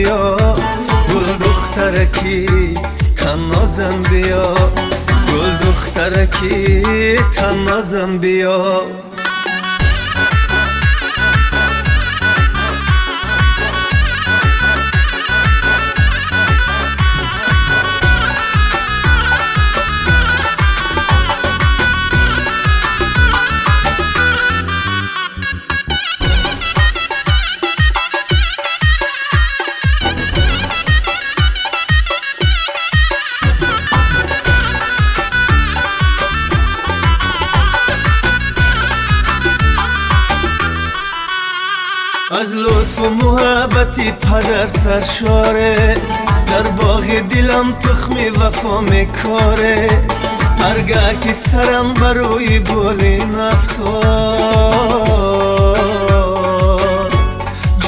بیا گل دخترکی تنازم بیا گل دخترکی تنازم بیا از لطف و محبتی پدر سرشاره در باغ دلم تخمی وفا میکاره هرگاه که سرم بروی بالین افتاد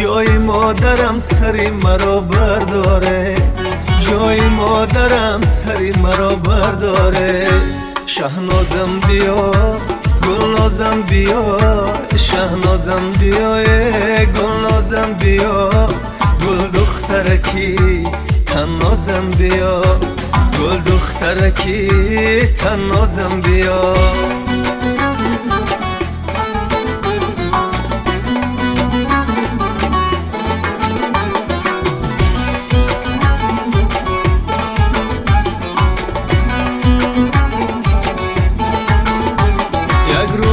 جای مادرم سری مرا برداره جای مادرم سری مرا برداره شهنازم بیا گلنازم بیا شهنازم بیا گلنازم بیا گل دخترکی تنازم بیا گل دخترکی تنازم بیا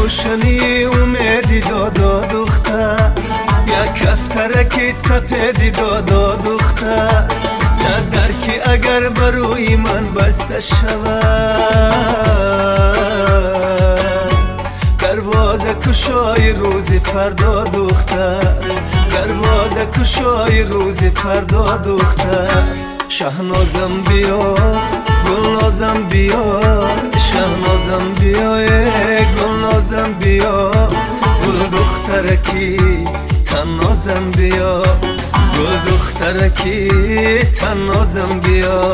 روشنی اومدی دادا دختر یک کفترکی سپیدی دادا دختر صد در که اگر بروی من بسته شود دروازه کشای روز فردا دختر دروازه کشای روز فردا دختر شهنازم بیا گلنازم بیا شهنازم بیا گلنازم بیا گل دخترکی تنازم بیا گل دخترکی تنازم بیا